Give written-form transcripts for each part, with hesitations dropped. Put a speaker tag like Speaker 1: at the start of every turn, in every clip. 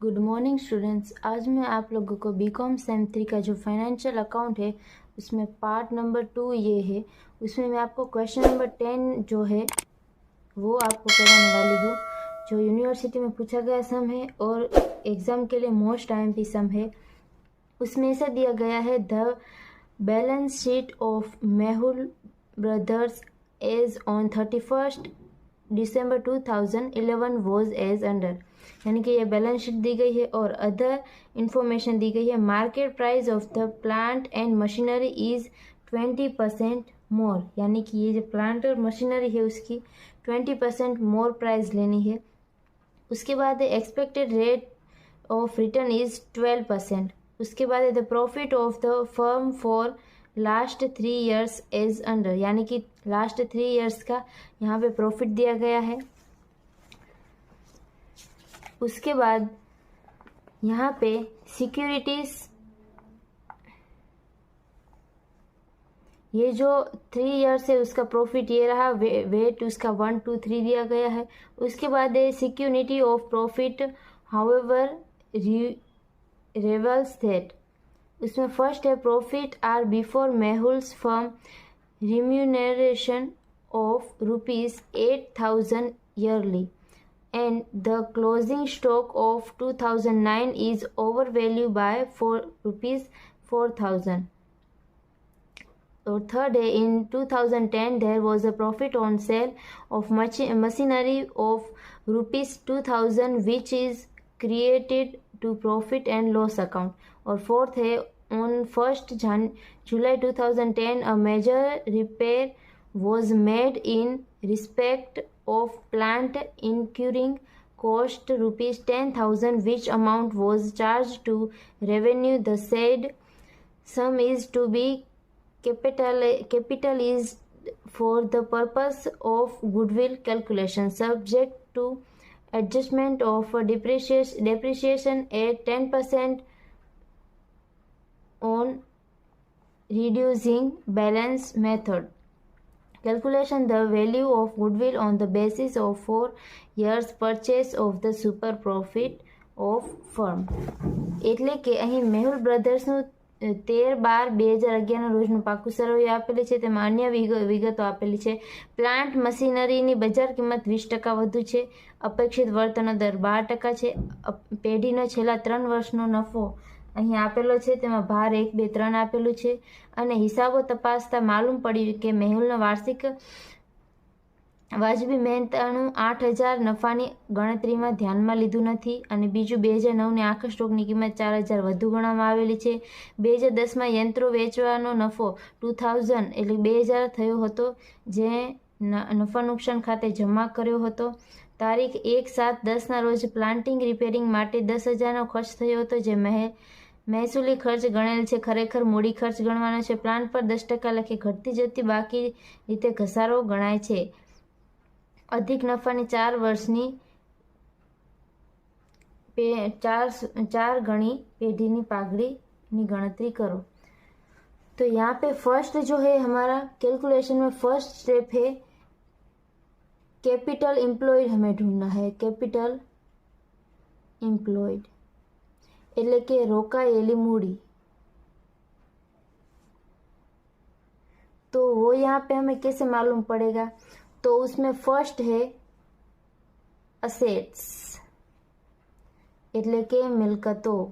Speaker 1: Good morning students. आज मैं आप लोगों को बीकॉम सेम 3 का जो फाइनेंशियल अकाउंट है उसमें पार्ट नंबर 2 ये है। उसमें मैं आपको क्वेश्चन नंबर 10 जो है वो आपको कराने वाली हूँ, जो यूनिवर्सिटी में पूछा गया सम है और एग्ज़ाम के लिए मोस्ट IMP सम है। उसमें ऐसा दिया गया है, the balance sheet of Mehul brothers as on 31 December 2011 was as under, यानी कि ये बैलेंस शीट दी गई है और अदर इंफॉर्मेशन दी गई है। Market price of the plant and machinery is 20% मोर, यानी कि ये जो प्लांट और मशीनरी है उसकी 20% मोर प्राइस लेनी है। उसके बाद expected rate of return is 12%। उसके बाद the profit of the firm for last 3 years as under, यानी कि लास्ट 3 ईयर्स का यहाँ पे प्रॉफिट दिया गया है। उसके बाद यहाँ पे सिक्योरिटीज, ये जो 3 ईयर्स है उसका प्रॉफिट ये रहा, वेट उसका 1 2 3 दिया गया है। उसके बाद है security of profit however reveals that, उसमें फर्स्ट है profit are before Mehul's firm remuneration of ₹8,000 yearly and the closing stock of 2009 is overvalued by ₹4,000. Or third day in 2010 there was a profit on sale of machinery of ₹2,000 which is created to profit and loss account. और fourth है on 1st July 2010 a major repair was made in respect of plant incurring cost ₹10,000 which amount was charged to revenue. The said sum is to be capitalized for the purpose of goodwill calculation subject to adjustment of depreciation at 10% on reducing balance method. Calculation the value of goodwill on the basis of 4 years purchase of the super profit of firm. એટલે કે અહીં મેહુલ બ્રધર્સનું 13/12/2011 રોજનું પાકું સરવૈયું આપેલી છે, તેમાં અન્ય વિગતો આપેલી છે। પ્લાન્ટ મશીનરીની બજાર કિંમત 20% વધુ છે, અપેક્ષિત વળતરનો દર 12% છે, પેઢીનો છેલ્લા 3 વર્ષનો નફો અહીં આપેલો છે, તેમાં ભાર 1 2 3 આપેલું છે અને હિસાબો તપાસતા માલુમ પડ્યું કે મેહુલનો વાર્ષિક વાજબી મહેનતાણું 8,000 નફાની ગણતરીમાં ધ્યાનમાં લીધું નથી અને બીજું 2009ની આખા સ્ટોકની કિંમત 4,000 વધુ ગણવામાં આવેલી છે। 2010માં યંત્રો વેચવાનો નફો 2,000 એટલે 2,000 થયો હતો, જે નફા નુકસાન ખાતે જમા કર્યો હતો। તારીખ 1/7/10ના રોજ પ્લાન્ટિંગ રિપેરિંગ માટે 10,000નો ખર્ચ થયો હતો, જે મહેસૂલી ખર્ચ ગણેલ છે, ખરેખર મૂડી ખર્ચ ગણવાનો છે। પ્લાન્ટ પર 10% લખે ઘટતી જતી બાકી રીતે ઘસારો ગણાય છે। અધિક નફાની 4 વર્ષની 4 ગણી પેઢીની પાઘડીની ગણતરી करो। तो यहाँ पे फर्स्ट जो है हमारा कैलकुलेशन में फर्स्ट स्टेप है कैपिटल एम्प्लॉयड, हमें ढूंढना है कैपिटल एम्प्लॉयड એટલે કે રોકાયેલી મૂડી। तो वो यहाँ पे हमें कैसे मालूम पड़ेगा, तो उसमें फर्स्ट है असेट्स એટલે કે मिलकतों।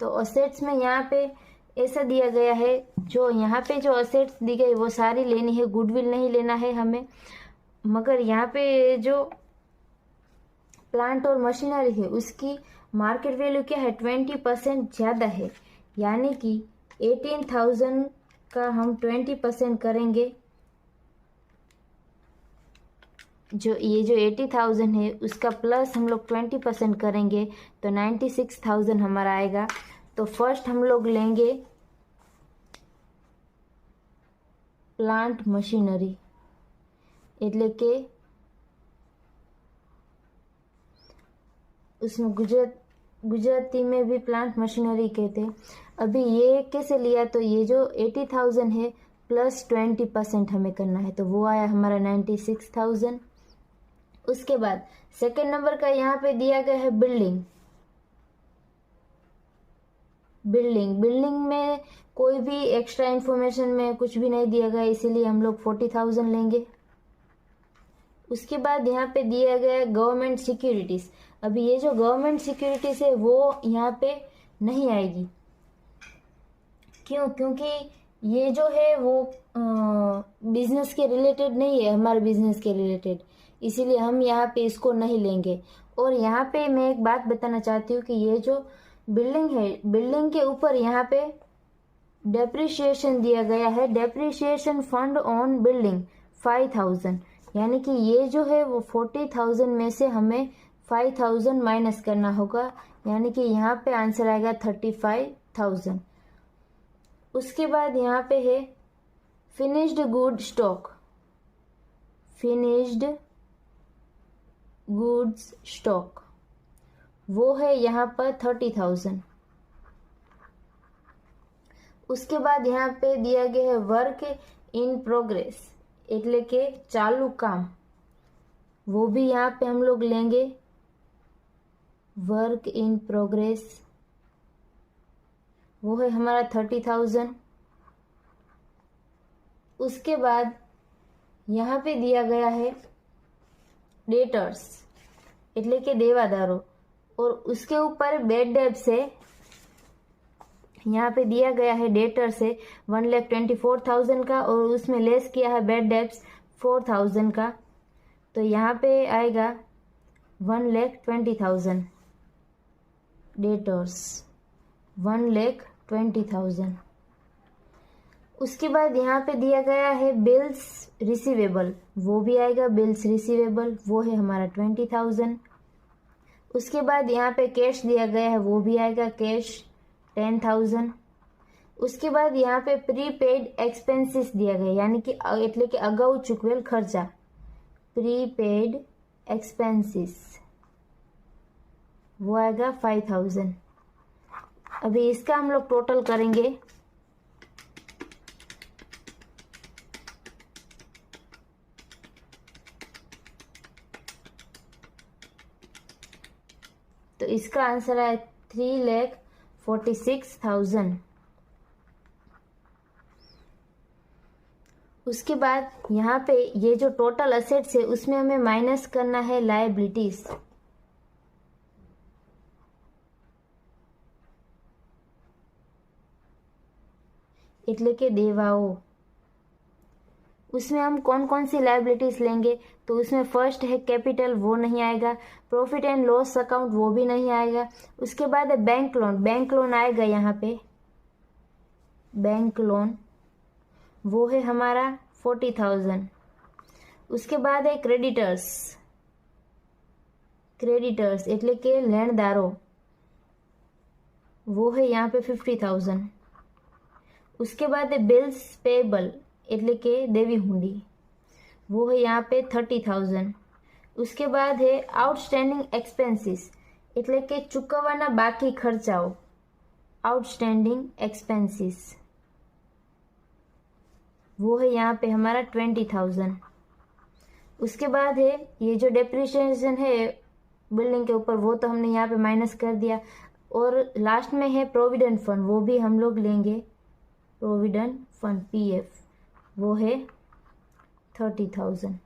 Speaker 1: तो असेट्स में यहाँ पे ऐसा दिया गया है, जो यहाँ पे जो असेट्स दी गई वो सारी लेनी है, गुडविल नहीं लेना है हमें। मगर यहाँ पे जो प्लांट और मशीनरी है उसकी मार्केट वैल्यू क्या है, 20% ज़्यादा है, यानी कि 18,000 का हम 20% करेंगे। जो ये जो 80,000 है उसका प्लस हम लोग 20% करेंगे तो 96,000 हमारा आएगा। तो फर्स्ट हम लोग लेंगे प्लांट मशीनरी, એટલે કે उसमें गुजराती में भी प्लांट मशीनरी कहते हैं। अभी ये कैसे लिया, तो ये जो 80,000 है प्लस 20% हमें करना है, तो वो आया हमारा 96,000। उसके बाद सेकंड नंबर का यहाँ पे दिया गया है बिल्डिंग। बिल्डिंग में कोई भी एक्स्ट्रा इन्फॉर्मेशन में कुछ भी नहीं दिया गया, इसीलिए हम लोग 40,000 लेंगे। उसके बाद यहाँ पे दिया गया है गवर्नमेंट सिक्योरिटीज। अभी ये जो गवर्नमेंट सिक्योरिटीज है वो यहाँ पे नहीं आएगी। क्यों? क्योंकि ये जो है वो बिजनेस के रिलेटेड नहीं है, हमारे बिजनेस के रिलेटेड, इसीलिए हम यहाँ पे इसको नहीं लेंगे। और यहाँ पे मैं एक बात बताना चाहती हूँ कि ये जो बिल्डिंग है, बिल्डिंग के ऊपर यहाँ पे डेप्रिसिएशन दिया गया है, डेप्रिसिएशन फंड ऑन बिल्डिंग 5,000, यानी कि ये जो है वो 40,000 में से हमें 5,000 माइनस करना होगा, यानी कि यहाँ पे आंसर आएगा 35,000। उसके बाद यहाँ पे है finished good stock. Finished goods stock वो है यहाँ पर 30,000। उसके बाद यहाँ पे दिया गया है वर्क इन प्रोग्रेस, એટલે કે चालू काम, वो भी यहाँ पे हम लोग लेंगे वर्क इन प्रोग्रेस, वो है हमारा 30,000। उसके बाद यहाँ पे दिया गया है डेटर्स, એટલે કે देवादारों, और उसके ऊपर बेड डेब्ट्स है, यहाँ पे दिया गया है डेटर से 1,24,000 का, और उसमें लेस किया है बेड डेब्ट्स 4,000 का, तो यहाँ पे आएगा 1,20,000 डेटर्स, 1,20,000। उसके बाद यहाँ पे दिया गया है बिल्स रिसीवेबल, वो भी आएगा बिल्स रिसीवेबल, वो है हमारा 20,000। उसके बाद यहाँ पे कैश दिया गया है, वो भी आएगा कैश 10,000। उसके बाद यहाँ पे प्रीपेड एक्सपेंसेस दिया गया, यानी कि એટલે કે અગાઉ ચૂકવેલ ખર્ચા, प्रीपेड एक्सपेंसेस, वो आएगा 5,000। अभी इसका हम लोग टोटल करेंगे, तो इसका आंसर है 3,46,000। उसके बाद यहाँ पे ये जो टोटल असेट्स है उसमें हमें माइनस करना है लायबिलिटीज, એટલે કે देवाओं। उसमें हम कौन कौन सी लायबिलिटीज लेंगे, तो उसमें फर्स्ट है कैपिटल, वो नहीं आएगा। प्रॉफिट एंड लॉस अकाउंट, वो भी नहीं आएगा। उसके बाद है बैंक लोन, बैंक लोन आएगा यहाँ पे, बैंक लोन, वो है हमारा 40,000। उसके बाद है क्रेडिटर्स, क्रेडिटर्स એટલે કે લેણદારો, वो है यहाँ पे 50,000। उसके बाद है बिल्स पेबल એટલે કે देवी हुंडी, वो है यहाँ पे 30,000। उसके बाद है आउटस्टैंडिंग एक्सपेंसेस એટલે કે ચૂકવવાના બાકી ખર્ચાઓ, आउटस्टैंडिंग एक्सपेंसेस, वो है यहाँ पे हमारा 20,000। उसके बाद है ये जो डेप्रिसिएशन है बिल्डिंग के ऊपर, वो तो हमने यहाँ पे माइनस कर दिया। और लास्ट में है प्रोविडेंट फंड, वो भी हम लोग लेंगे, प्रोविडेंट फंड PF, वो है 13,000।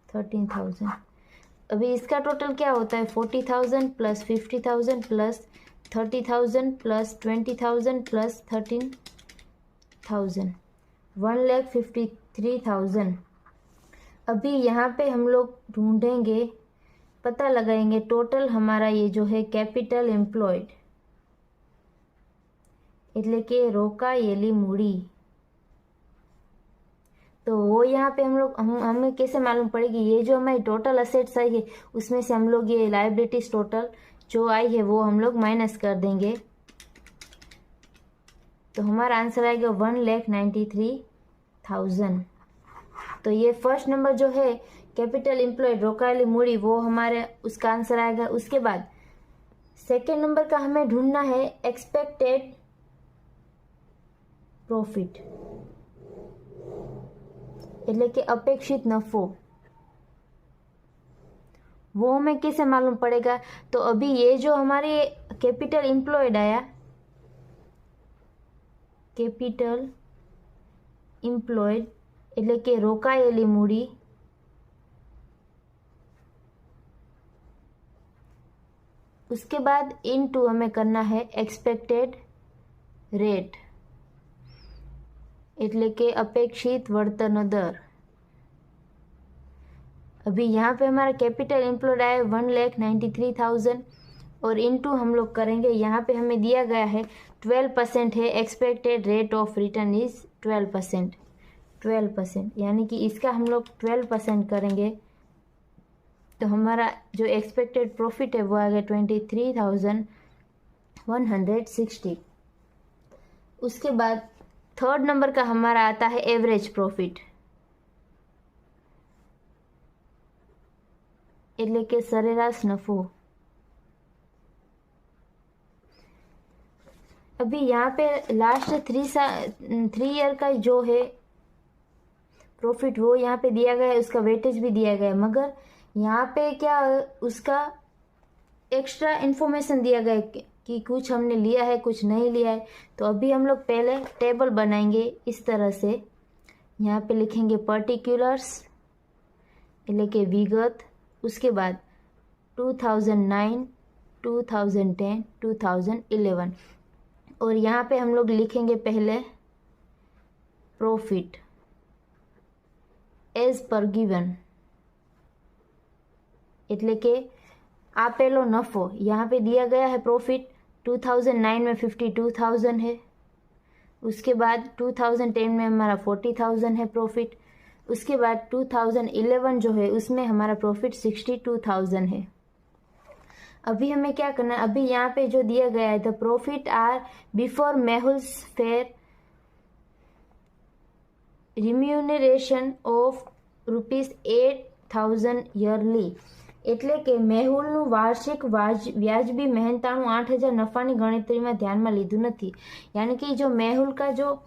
Speaker 1: अभी इसका टोटल क्या होता है, 40,000 प्लस 50,000 प्लस 30,000 प्लस 20,000 प्लस 13,000, 1,53,000। अभी यहाँ पे हम लोग ढूंढेंगे, पता लगाएंगे टोटल हमारा ये जो है कैपिटल एम्प्लॉयड એટલે કે રોકાયેલી મૂડી, तो वो यहाँ पे हम लोग हमें कैसे मालूम पड़ेगी, ये जो हमारी टोटल असेट्स आई है उसमें से हम लोग ये लायबिलिटीज टोटल जो आई है वो हम लोग माइनस कर देंगे, तो हमारा आंसर आएगा 1,93,000। तो ये फर्स्ट नंबर जो है कैपिटल एम्प्लॉयड रोकाયેલી मूड़ी, वो हमारे उसका आंसर आएगा। उसके बाद सेकेंड नंबर का हमें ढूंढना है एक्सपेक्टेड प्रॉफिट એટલે કે અપેક્ષિત નફો, वो हमें कैसे मालूम पड़ेगा? तो अभी ये जो हमारे कैपिटल एम्प्लॉयड आया, कैपिटल एम्प्लॉयड એટલે કે રોકાયેલી મૂડી, उसके बाद इनटू हमें करना है एक्सपेक्टेड रेट એટલે કે अपेक्षित वर्तन दर। अभी यहाँ पे हमारा कैपिटल एम्प्लॉयड आया 1,93,000 और इनटू हम लोग करेंगे, यहाँ पे हमें दिया गया है 12% है, expected rate of return is 12%, यानी कि इसका हम लोग 12% करेंगे तो हमारा जो एक्सपेक्टेड प्रॉफिट है वो आ गया 23,160। उसके बाद थर्ड नंबर का हमारा आता है एवरेज प्रॉफिट એટલે કે સરેરાશ નફો। अभी यहाँ पे लास्ट 3 ईयर का जो है प्रॉफिट वो यहाँ पे दिया गया है, उसका वेटेज भी दिया गया है, मगर यहाँ पे क्या उसका एक्स्ट्रा इन्फॉर्मेशन दिया गया है कि कुछ हमने लिया है कुछ नहीं लिया है। तो अभी हम लोग पहले टेबल बनाएंगे इस तरह से। यहाँ पे लिखेंगे पर्टिकुलर्स એટલે કે विगत, उसके बाद 2009, 2010, 2011 और यहाँ पे हम लोग लिखेंगे पहले प्रॉफिट एज पर गिवन એટલે કે आपेलो नफो। यहाँ पे दिया गया है प्रॉफिट 2009 में 52,000 है, उसके बाद 2010 में हमारा 40,000 है प्रॉफिट, उसके बाद 2011 जो है उसमें हमारा प्रॉफिट 62,000 है। अभी हमें क्या करना है, अभी यहाँ पे जो दिया गया है the profit are before Mehul's fair remuneration of ₹8,000 yearly એટલે કે મેહુલનું વાર્ષિક વ્યાજબી મહેનતાણું 8,000 નફાની ગણતરીમાં ધ્યાનમાં લીધું નથી। यानी कि जो मेहुल का जो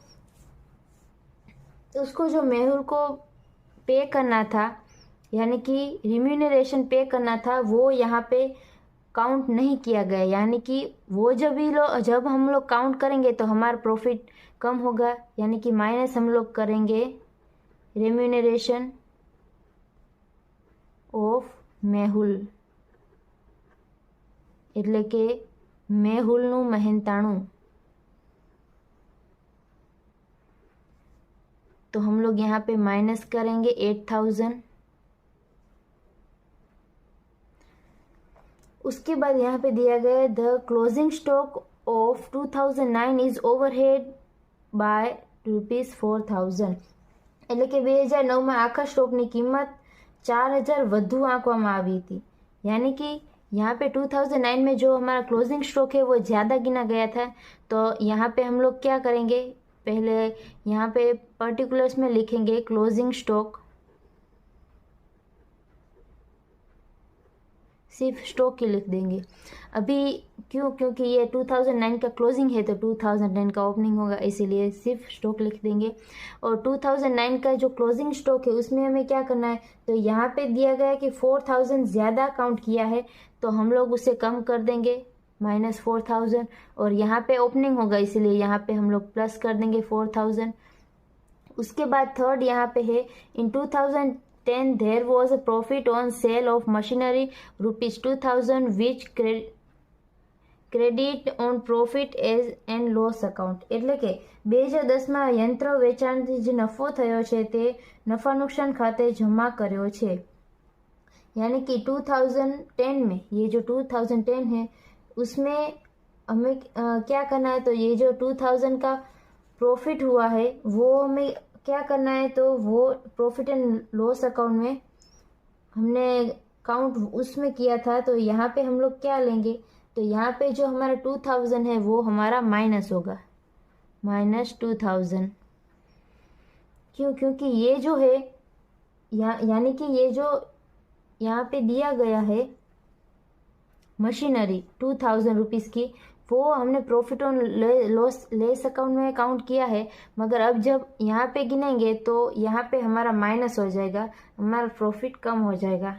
Speaker 1: उसको जो मेहुल को पे करना था, यानी कि रिम्यूनरेशन पे करना था, वो यहाँ पे काउंट नहीं किया गया। यानी कि वो जब हम लोग काउंट करेंगे तो हमारा प्रॉफिट कम होगा, यानी कि माइनस हम लोग करेंगे रेम्यूनरेशन ऑफ मेहुल એટલે કે મેહુલનું મહેનતાણું। तो हम लोग यहाँ पे माइनस करेंगे 8,000। उसके बाद यहाँ पे दिया गया the closing stock of 2009 is overhead by ₹4,000 એટલે કે 2009 में આખા સ્ટોકની કિંમત 4,000 વધુ આંકવામાં આવી थी। यानी कि यहाँ पे 2009 में जो हमारा क्लोजिंग स्टॉक है वो ज़्यादा गिना गया था। तो यहाँ पे हम लोग क्या करेंगे, पहले यहाँ पे पर्टिकुलर्स में लिखेंगे क्लोजिंग स्टॉक, सिर्फ स्टॉक ही लिख देंगे। अभी क्योंकि ये 2009 का क्लोजिंग है तो 2010 का ओपनिंग होगा, इसीलिए सिर्फ स्टॉक लिख देंगे। और 2009 का जो क्लोजिंग स्टॉक है उसमें हमें क्या करना है, तो यहाँ पे दिया गया है कि 4,000 ज़्यादा काउंट किया है तो हम लोग उसे कम कर देंगे -4,000, और यहाँ पे ओपनिंग होगा इसीलिए यहाँ पे हम लोग प्लस कर देंगे 4,000। उसके बाद थर्ड यहाँ पे है इन 2010 there was a profit on sale of machinery ₹2,000 which credit on profit as and loss account એટલે કે 2010 માં યંત્ર વેચાણથી જે નફો થયો છે તે નફા નુકસાન ખાતે જમા કર્યો છે। यानी कि 2010 में ये जो 2010 है उसमें हमें क्या करना है, तो ये जो 2000 का प्रॉफिट हुआ है वो हमें क्या करना है, तो वो प्रॉफिट एंड लॉस अकाउंट में हमने काउंट उसमें किया था। तो यहाँ पे हम लोग क्या लेंगे, तो यहाँ पे जो हमारा 2000 है वो हमारा माइनस होगा, -2000। क्योंकि ये जो है यानी कि ये जो यहाँ पे दिया गया है मशीनरी 2,000 रुपीज़ की, वो हमने profit on loss less account में काउंट किया है, मगर अब जब यहाँ पे गिनेंगे तो यहाँ पे हमारा माइनस हो जाएगा, हमारा प्रॉफिट कम हो जाएगा।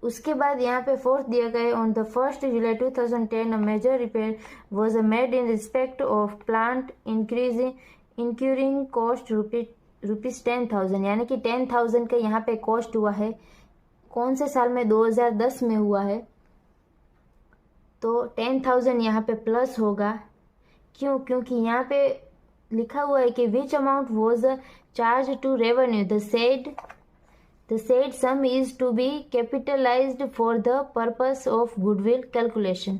Speaker 1: उसके बाद यहाँ पे फोर्थ दिया गया on the 1st July 2010 a major repair was made in respect of plant incurring cost rupees 10,000, यानी कि 10,000 का यहाँ पे कॉस्ट हुआ है। कौन से साल में? 2010 में हुआ है। तो 10,000 यहाँ पे प्लस होगा। क्यों? क्योंकि यहाँ पे लिखा हुआ है कि which amount was charge to revenue the said sum is to be capitalized for the purpose of goodwill calculation,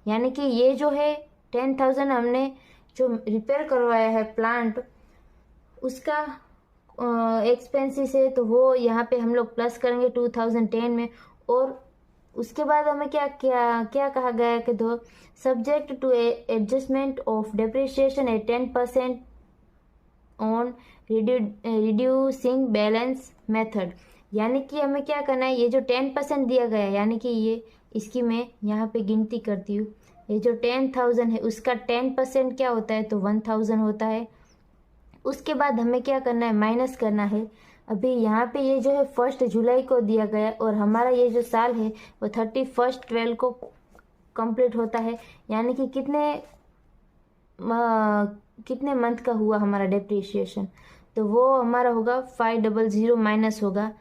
Speaker 1: यानी कि ये जो है 10,000 हमने जो रिपेयर करवाया है प्लांट उसका एक्सपेंसिस है, तो वो यहाँ पे हम लोग प्लस करेंगे 2010 में। और उसके बाद हमें क्या क्या क्या कहा गया है कि दो subject to adjustment of depreciation at 10% on reducing balance method, यानी कि हमें क्या करना है, ये जो 10% दिया गया है, यानी कि ये इसकी मैं यहाँ पे गिनती करती हूँ। ये जो 10,000 है उसका 10% क्या होता है? तो 1,000 होता है। उसके बाद हमें क्या करना है? माइनस करना है। अभी यहाँ पे ये जो है 1 जुलाई को दिया गया और हमारा ये जो साल है वो 31/12 को कंप्लीट होता है, यानी कि कितने मंथ का हुआ हमारा डेप्रिसिएशन? तो वो हमारा होगा 500 माइनस होगा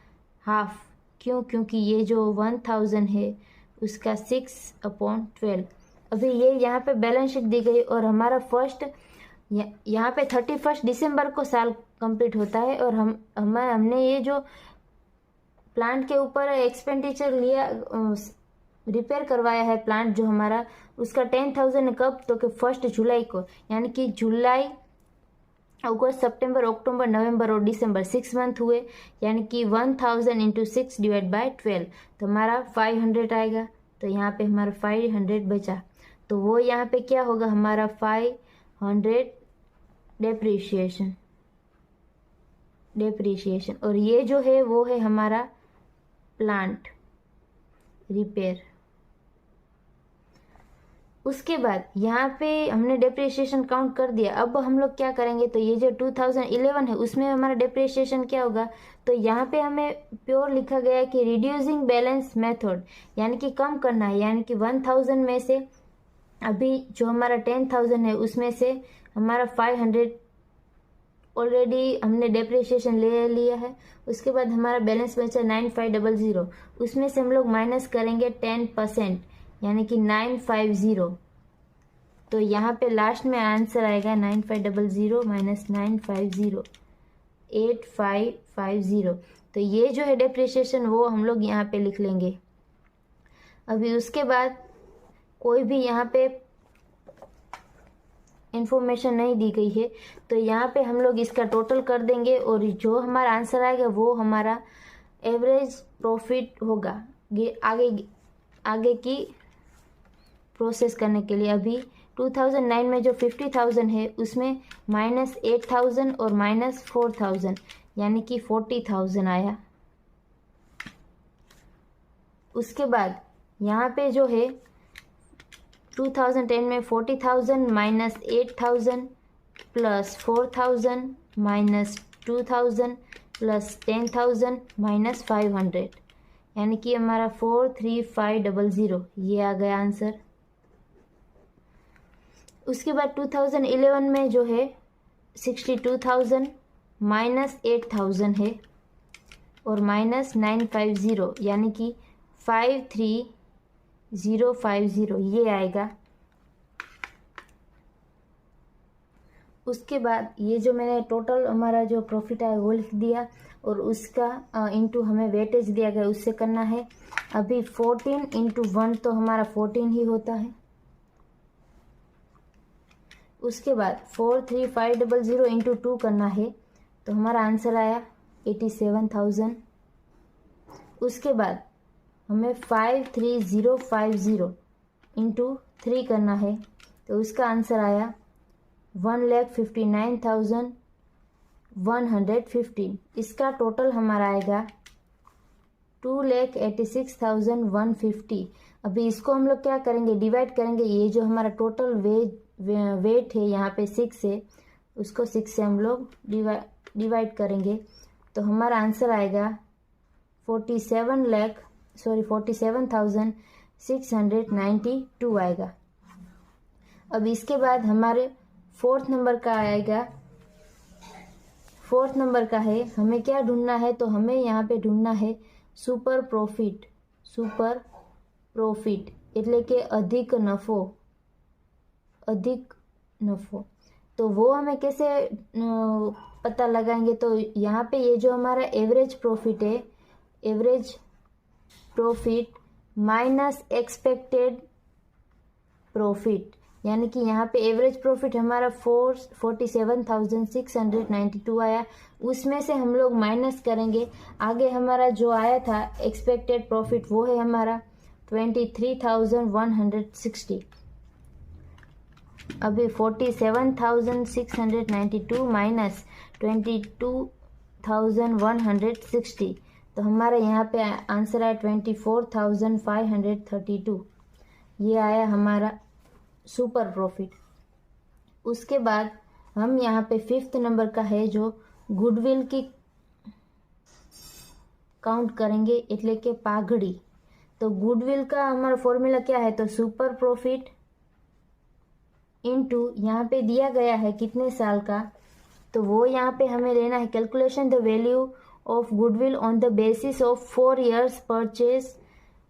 Speaker 1: हाफ। क्यों? क्योंकि ये जो 1,000 है उसका 6/12। अभी ये यहाँ पे बैलेंस शीट दी गई और हमारा यहाँ पे 31 दिसंबर को साल कंप्लीट होता है और हमने ये जो प्लांट के ऊपर एक्सपेंडिचर लिया, रिपेयर करवाया है प्लांट जो हमारा, उसका 10,000 कब? तो कि 1 जुलाई को, यानी कि जुलाई, अगस्त, सितंबर, अक्टूबर, नवंबर और दिसंबर 6 मंथ हुए, यानी कि 1,000 इंटू 6 डिवाइड बाय 12, तो हमारा 500 आएगा। तो यहाँ पे हमारा 500 बचा, तो वो यहाँ पे क्या होगा हमारा 500 डेप्रिसिएशन। और ये जो है वो है हमारा प्लांट रिपेयर। उसके बाद यहाँ पे हमने डेप्रिसिएशन काउंट कर दिया। अब हम लोग क्या करेंगे, तो ये जो 2011 है उसमें हमारा डेप्रिसिएशन क्या होगा, तो यहाँ पे हमें प्योर लिखा गया है कि रिड्यूसिंग बैलेंस मेथड, यानी कि कम करना है, यानी कि 1,000 में से अभी जो हमारा 10,000 है उसमें से हमारा 500 ऑलरेडी हमने डेप्रिसिएशन ले लिया है। उसके बाद हमारा बैलेंस बचा 9500, उसमें से हम लोग माइनस करेंगे 10%, यानी कि 950। तो यहाँ पे लास्ट में आंसर आएगा 9500 माइनस 950 8550। तो ये जो है डेप्रिसिएशन वो हम लोग यहाँ पे लिख लेंगे। अभी उसके बाद कोई भी यहाँ पे इंफॉर्मेशन नहीं दी गई है, तो यहाँ पे हम लोग इसका टोटल कर देंगे और जो हमारा आंसर आएगा वो हमारा एवरेज प्रॉफिट होगा आगे की प्रोसेस करने के लिए। अभी 2009 में जो 50,000 है उसमें -8,000 और -4,000, यानी कि 40,000 आया। उसके बाद यहाँ पे जो है 2010 में 40,000 minus 8,000 plus 4,000 minus 2,000 plus 10,000 minus 500, यानी कि हमारा 43500 ये आ गया आंसर। उसके बाद 2011 में जो है 62,000 माइनस 8,000 है और माइनस 950, यानी कि 53050 ये आएगा। उसके बाद ये जो मैंने टोटल हमारा जो प्रॉफिट आया वो लिख दिया और उसका इंटू हमें वेटेज दिया गया उससे करना है। अभी 14 इंटू 1 तो हमारा 14 ही होता है। उसके बाद 43500 इंटू 2 करना है तो हमारा आंसर आया 87,000। उसके बाद हमें 53050 इंटू 3 करना है तो उसका आंसर आया 1,59,115। इसका टोटल हमारा आएगा 2,86,150। अभी इसको हम लोग क्या करेंगे, डिवाइड करेंगे। ये जो हमारा टोटल वेट है यहाँ पे 6 है, उसको 6 से हम लोग डिवाइड करेंगे तो हमारा आंसर आएगा 47,692 आएगा। अब इसके बाद हमारे फोर्थ नंबर का आएगा, फोर्थ नंबर का है, हमें क्या ढूंढना है, तो हमें यहाँ पे ढूंढना है सुपर प्रॉफिट, सुपर प्रॉफिट એટલે કે अधिक नफो, अधिक नफो। तो वो हमें कैसे पता लगाएंगे, तो यहाँ पे ये जो हमारा एवरेज प्रॉफिट है, average profit minus expected profit, यानी कि यहाँ पे एवरेज प्रॉफिट हमारा 47,692 आया, उसमें से हम लोग माइनस करेंगे। आगे हमारा जो आया था एक्सपेक्टेड प्रॉफिट वो है हमारा 23,160। अभी 47,692 माइनस 22,160, तो हमारा यहाँ पे आंसर आया 24,532। ये आया हमारा सुपर प्रॉफिट। उसके बाद हम यहाँ पे फिफ्थ नंबर का है जो गुडविल की काउंट करेंगे, એટલે કે પાઘડી। तो गुडविल का हमारा फॉर्मूला क्या है, तो सुपर प्रॉफिट इनटू यहाँ पे दिया गया है कितने साल का, तो वो यहाँ पे हमें लेना है calculation the value of goodwill on the basis of 4 years purchase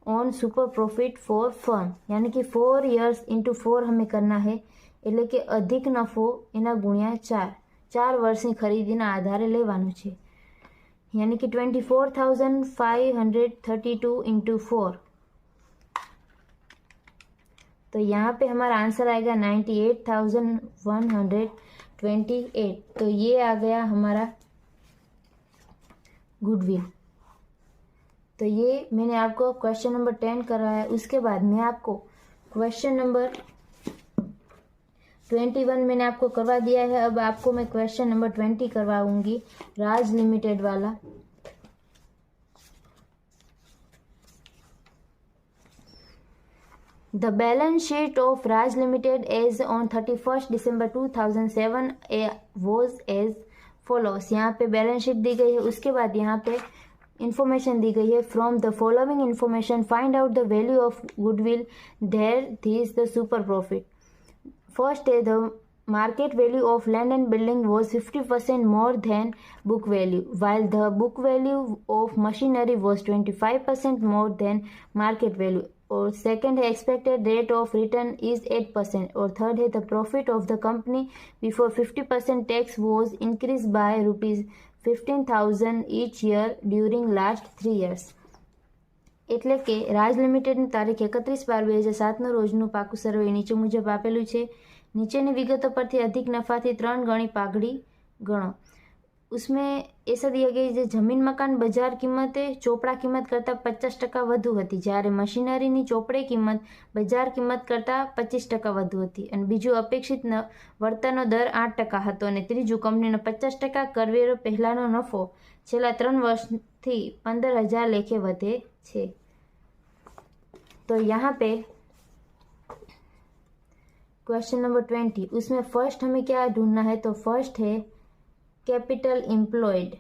Speaker 1: on super profit for firm, यानी कि 4 years इंटू 4 हमें करना है, એટલે કે अधिक नफो એના ગુણ્યા 4 વર્ષની ખરીદીના આધારે લેવાનું છે, यानी कि 24,532 इंटू 4। तो यहाँ पे हमारा आंसर आएगा 98,128। तो ये आ गया हमारा गुडविल। तो ये मैंने आपको क्वेश्चन नंबर 10 कराया। उसके बाद मैं आपको क्वेश्चन नंबर 21 मैंने आपको करवा दिया है। अब आपको मैं क्वेश्चन नंबर 20 करवाऊंगी, राज लिमिटेड वाला। The balance sheet of Raj Limited as on 31st December 2007 was as follows। यहाँ पे बैलेंस शीट दी गई है, उसके बाद यहाँ पे इंफॉर्मेशन दी गई है। From the following information find out the value of goodwill there this the super profit. First है the market value of land and building was 50% more than book value, while the book value of machinery was 25% more than market value। और second है expected rate of return is 8%। और third है the profit of the company before 50% tax was increase by ₹15,000 each year during last 3 years। એટલે કે રાજ લિમિટેડની તારીખ 31/12/2007 રોજનું પાકું સર્વે નીચે મુજબ આપેલું છે। નીચેની વિગતો પરથી अधिक નફાથી 3 ગણી પાઘડી ગણો। उसमें ऐसा दिया गया है जमीन मकान बजार कीमते ચોપડા કિંમત કરતાં 50% વધુ હતી, જ્યારે મશીનરીની ચોપડે કિંમત બજાર કિંમત કરતાં 25% વધુ હતી। અને બીજું અપેક્ષિત વળતરનો દર 8% હતો। અને ત્રીજું કંપનીનો 50% કરવેરો પહેલાનો નફો છેલ્લા 3 વર્ષથી 15,000 લેખે વધે છે। तो यहाँ पे क्वेश्चन नंबर 20, उसमें फर्स्ट हमें क्या ढूंढना है, तो फर्स्ट है कैपिटल एम्प्लॉयड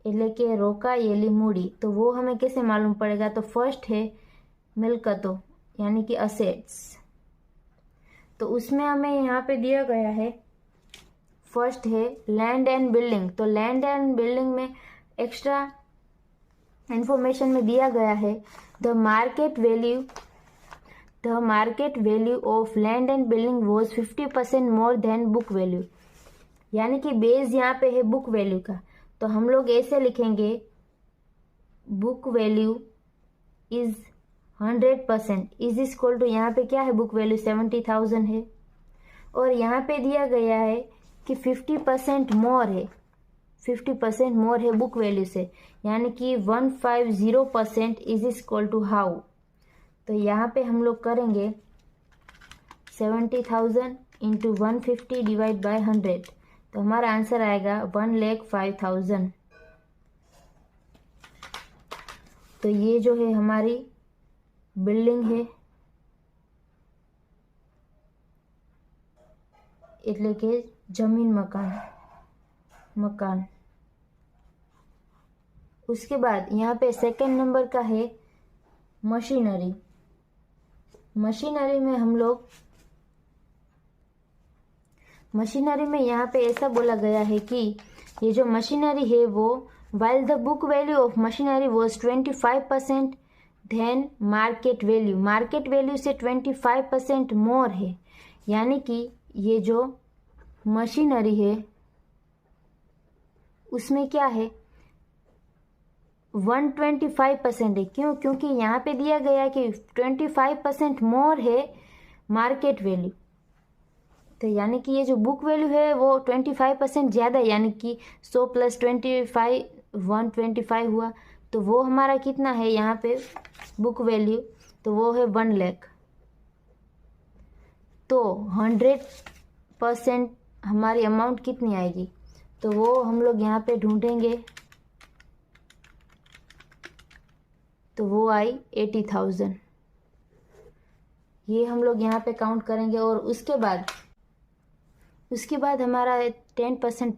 Speaker 1: એટલે કે રોકાયેલી મૂડી। तो वो हमें कैसे मालूम पड़ेगा, तो फर्स्ट है मिलकतों यानी कि असेट्स। तो उसमें हमें यहाँ पे दिया गया है फर्स्ट है लैंड एंड बिल्डिंग। तो लैंड एंड बिल्डिंग में एक्स्ट्रा इंफॉर्मेशन में दिया गया है the market value of land and building was 50% more than book value, यानी कि बेस यहाँ पे है बुक वैल्यू का। तो हम लोग ऐसे लिखेंगे book value is 100% is equal to, यहाँ पे क्या है बुक वैल्यू 70,000 है, और यहाँ पे दिया गया है कि 50% मोर है, 50% मोर है बुक वैल्यू से, यानी कि 150% इज इक्वल टू हाउ। तो यहाँ पे हम लोग करेंगे 70,000 इंटू 150 डिवाइड बाय 100। तो हमारा आंसर आएगा 1,05,000। तो ये जो है हमारी बिल्डिंग है, એટલે કે जमीन मकान। उसके बाद यहाँ पे सेकंड नंबर का है मशीनरी। मशीनरी में हम लोग मशीनरी में यहाँ पे ऐसा बोला गया है कि ये जो मशीनरी है वो while the book value of machinery was 25% then market value से 25% more है। यानी कि ये जो मशीनरी है उसमें क्या है 125% है। क्यों? क्योंकि यहाँ पे दिया गया है कि 25% मोर है मार्केट वैल्यू। तो यानी कि ये जो बुक वैल्यू है वो 25% ज़्यादा है, यानी कि 100 प्लस 25 125 हुआ। तो वो हमारा कितना है यहाँ पे बुक वैल्यू, तो वो है 1 लाख। तो 100% हमारी अमाउंट कितनी आएगी, तो वो हम लोग यहाँ पे ढूंढेंगे। तो वो आई 80,000। ये हम लोग यहाँ पे काउंट करेंगे। और उसके बाद हमारा 10%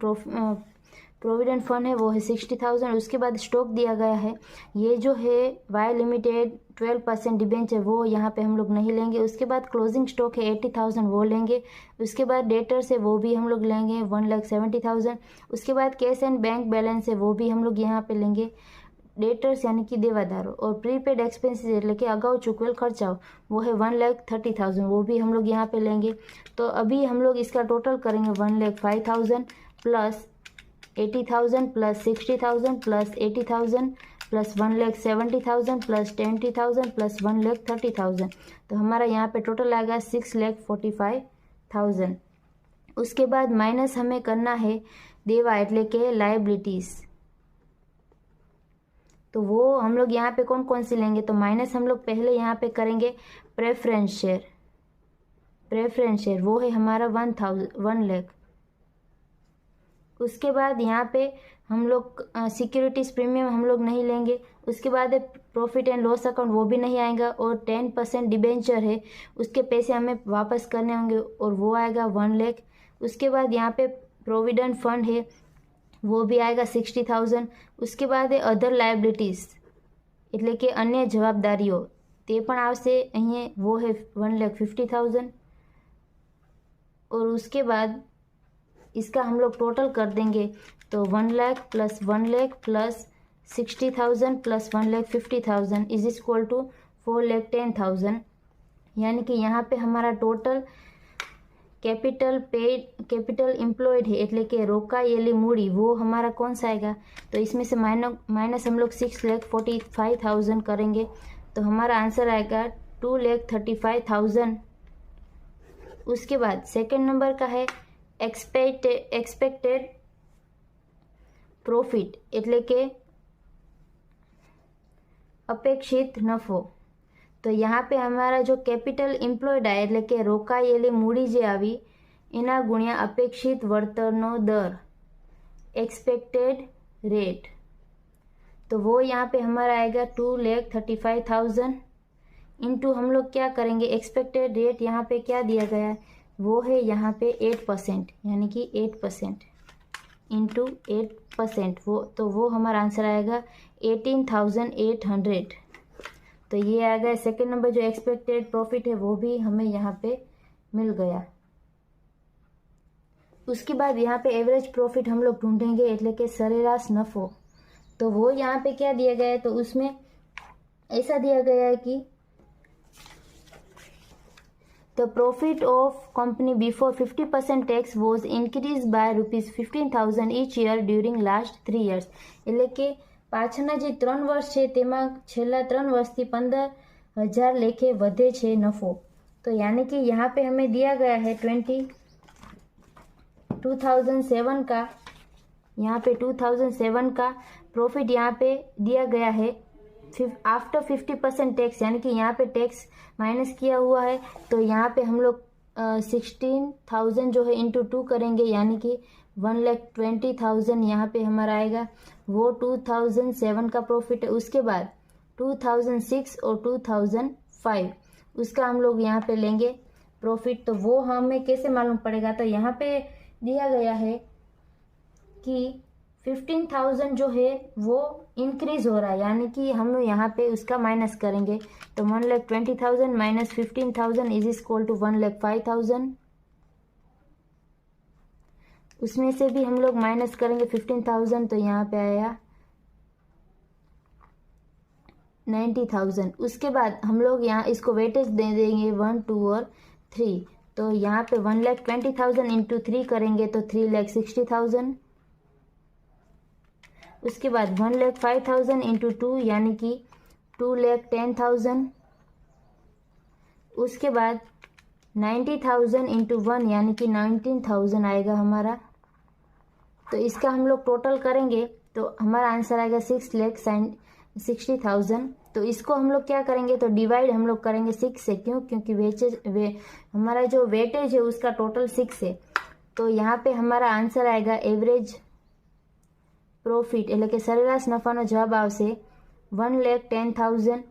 Speaker 1: प्रोविडेंट फंड है वो है 60,000। उसके बाद स्टॉक दिया गया है, ये जो है वाई लिमिटेड 12% डिबेंचर वो यहाँ पे हम लोग नहीं लेंगे। उसके बाद क्लोजिंग स्टॉक है 80,000 वो लेंगे। उसके बाद डेटर्स है वो भी हम लोग लेंगे 1,70,000। उसके बाद कैश एंड बैंक बैलेंस है वो भी हम लोग यहाँ पे लेंगे। डेटर्स यानी कि देवादारों और प्रीपेड एक्सपेंसेस એટલે કે अगाऊ चुकवेल खर्चाओं वो है 1,30,000 वो भी हम लोग यहाँ पे लेंगे। तो अभी हम लोग इसका टोटल करेंगे 1,05,000 plus 80,000 plus 60,000 plus 80,000 plus 1,70,000 plus 20,000 plus 1,30,000। तो हमारा यहाँ पे टोटल आएगा 6,45,000। उसके बाद माइनस हमें करना है देवा એટલે કે लाइबिलिटीज़। तो वो हम लोग यहाँ पे कौन कौन सी लेंगे, तो माइनस हम लोग पहले यहाँ पे करेंगे प्रेफरेंस शेयर वो है हमारा 1 लाख। उसके बाद यहाँ पे हम लोग सिक्योरिटीज़ प्रीमियम हम लोग नहीं लेंगे। उसके बाद प्रॉफिट एंड लॉस अकाउंट वो भी नहीं आएगा। और 10% डिबेंचर है उसके पैसे हमें वापस करने होंगे और वो आएगा 1 लाख। उसके बाद यहाँ पे प्रोविडेंट फंड है वो भी आएगा 60,000। उसके बाद अदर लायबिलिटीज़ એટલે કે अन्य જવાબદારીઓ તે પણ આવશે અહીંયા वो है 1,50,000। और उसके बाद इसका हम लोग टोटल कर देंगे तो 1 lakh plus 1 lakh plus 60,000 plus 1,50,000 is equal to 4,10,000। यानी कि यहाँ पे हमारा टोटल कैपिटल एम्प्लॉयड है એટલે કે રોકાયેલી મૂડી वो हमारा कौन सा आएगा, तो इसमें से माइनस हम लोग 6,45,000 करेंगे। तो हमारा आंसर आएगा 2,35,000। उसके बाद सेकंड नंबर का है एक्सपेक्टेड प्रॉफिट એટલે કે अपेक्षित नफो। तो यहाँ पे हमारा जो कैपिटल एम्प्लॉयड है એટલે કે રોકાયેલી મૂડી જે આવી એના ગુણ્યા અપેક્ષિત વળતરનો दर एक्सपेक्टेड रेट। तो वो यहाँ पे हमारा आएगा 2,35,000 इंटू हम लोग क्या करेंगे एक्सपेक्टेड रेट यहाँ पे क्या दिया गया है वो है यहाँ पे 8%, यानी कि 8% इंटू 8% वो हमारा आंसर आएगा 18,800। तो ये आ गया सेकेंड नंबर। जो एक्सपेक्टेड प्रॉफिट है वो भी हमें यहाँ पे मिल गया। उसके बाद यहाँ पे एवरेज प्रॉफिट हम लोग ढूंढेंगे એટલે કે સરેરાશ नफो। तो वो यहाँ पे क्या दिया गया है, तो उसमें ऐसा दिया गया है कि the profit of company before 50% tax was increased by ₹15,000 each year during last 3 years। એટલે કે પાછળના જે 3 વર્ષ છે તેમાં છેલ્લા 3 વર્ષથી 15,000 લેખે વધે છે નફો। तो यानी कि यहाँ पे हमें दिया गया है 2007 का, यहाँ पे 2007 का प्रॉफिट यहाँ पे दिया गया है आफ्टर 50% टैक्स, यानी कि यहाँ पे टैक्स माइनस किया हुआ है। तो यहाँ पे हम लोग 16,000 जो है इंटू 2 करेंगे, यानी कि 1,20,000 यहाँ पे हमारा आएगा। वो 2007 का प्रॉफिट है। उसके बाद 2006 और 2005 उसका हम लोग यहाँ पे लेंगे प्रॉफिट। तो वो हमें कैसे मालूम पड़ेगा, तो यहाँ पे दिया गया है कि 15,000 जो है वो इंक्रीज हो रहा है, यानी कि हम यहाँ पे उसका माइनस करेंगे। तो 1,20,000 माइनस 15,000 इज इक्वल टू 1,05,000। उसमें से भी हम लोग माइनस करेंगे 15,000, तो यहाँ पे आया 90,000। उसके बाद हम लोग यहाँ इसको वेटेज दे देंगे 1, 2 और 3। तो यहाँ पे 1,20,000 इंटू 3 करेंगे तो 3,60,000। उसके बाद 1,05,000 इंटू 2 यानी कि 2,10,000। उसके बाद 90,000 इंटू 1 यानी कि 19,000 आएगा हमारा। तो इसका हम लोग टोटल करेंगे तो हमारा आंसर आएगा 6,60,000। तो इसको हम लोग क्या करेंगे, तो डिवाइड हम लोग करेंगे 6 से। क्यों? क्योंकि हमारा जो वेटेज है उसका टोटल 6 है। तो यहाँ पे हमारा आंसर आएगा एवरेज प्रॉफिट એટલે કે સરેરાશ નફાનો જવાબ આવશે 1,10,000।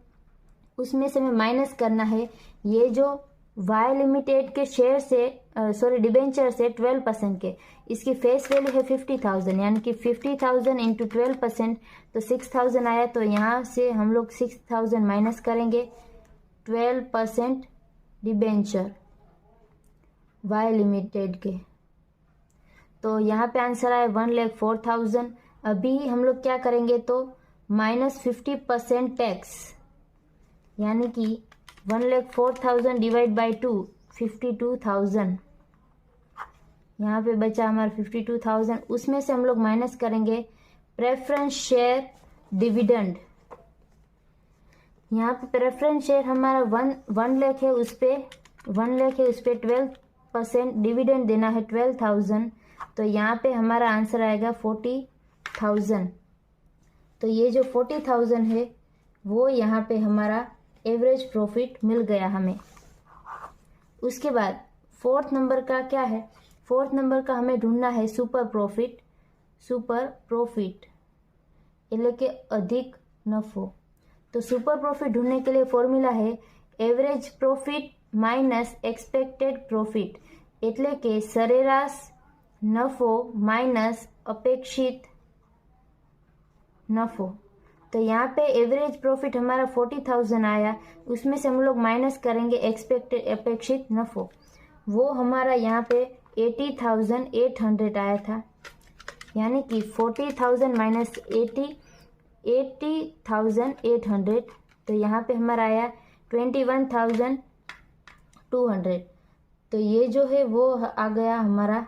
Speaker 1: उसमें से हमें माइनस करना है ये जो वाई लिमिटेड के शेयर से डिबेंचर से 12% के, इसकी फेस वैल्यू है 50,000, यानी कि 50,000 इंटू 12% तो 6,000 आया। तो यहाँ से हम लोग 6,000 माइनस करेंगे 12% डिबेंचर वाई लिमिटेड के, तो यहाँ पे आंसर आया 1,04,000। अभी हम लोग क्या करेंगे तो माइनस 50% टैक्स, यानी कि 1,04,000 डिवाइड बाई 2 52,000। यहाँ पे बचा हमारा 52,000। उसमें से हम लोग माइनस करेंगे प्रेफरेंस शेयर डिविडेंड। यहाँ पे प्रेफरेंस शेयर हमारा 1 लाख है, उस पे 12% डिविडेंड देना है 12,000। तो यहाँ पे हमारा आंसर आएगा 40,000। तो ये जो 40,000 है वो यहाँ पे हमारा एवरेज प्रॉफिट मिल गया हमें। उसके बाद 4th नंबर का क्या है, 4th नंबर का हमें ढूंढना है सुपर प्रॉफिट એટલે કે अधिक नफो। तो सुपर प्रॉफिट ढूंढने के लिए फॉर्मूला है average profit minus expected profit, એટલે કે સરેરાશ नफो माइनस अपेक्षित नफो। तो यहाँ पे एवरेज प्रॉफिट हमारा 40,000 आया, उसमें से हम लोग माइनस करेंगे एक्सपेक्टेड अपेक्षित नफो, वो हमारा यहाँ पे 80,800 आया था। यानी कि 40,000 माइनस 80,800, तो यहाँ पे हमारा आया 21,200। तो ये जो है वो आ गया हमारा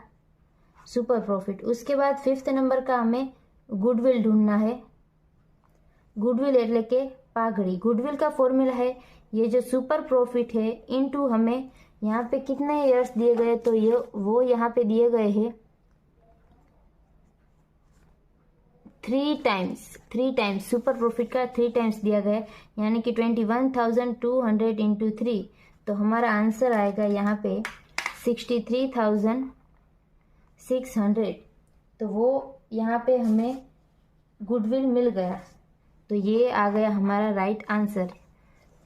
Speaker 1: सुपर प्रॉफिट। उसके बाद 5th नंबर का हमें गुडविल ढूंढना है। गुडविल એટલે કે पाघड़ी। गुडविल का फॉर्मूला है ये जो सुपर प्रॉफिट है इनटू हमें यहाँ पे कितने ईयर्स दिए गए, तो ये वो यहाँ पे दिए गए हैं 3 टाइम्स सुपर प्रॉफिट का 3 टाइम्स दिया गया, यानी कि 21,200 इंटू 3। तो हमारा आंसर आएगा यहाँ पे 63,600। तो वो यहाँ पे हमें गुडविल मिल गया, तो ये आ गया हमारा राइट आंसर।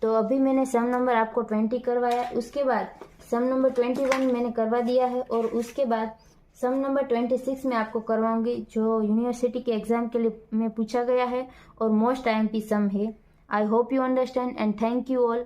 Speaker 1: तो अभी मैंने सम नंबर आपको 20 करवाया, उसके बाद सम नंबर 21 मैंने करवा दिया है, और उसके बाद सम नंबर 26 में आपको करवाऊंगी जो यूनिवर्सिटी के एग्जाम के लिए में पूछा गया है और मोस्ट IMP सम है। I hope you understand and thank you all.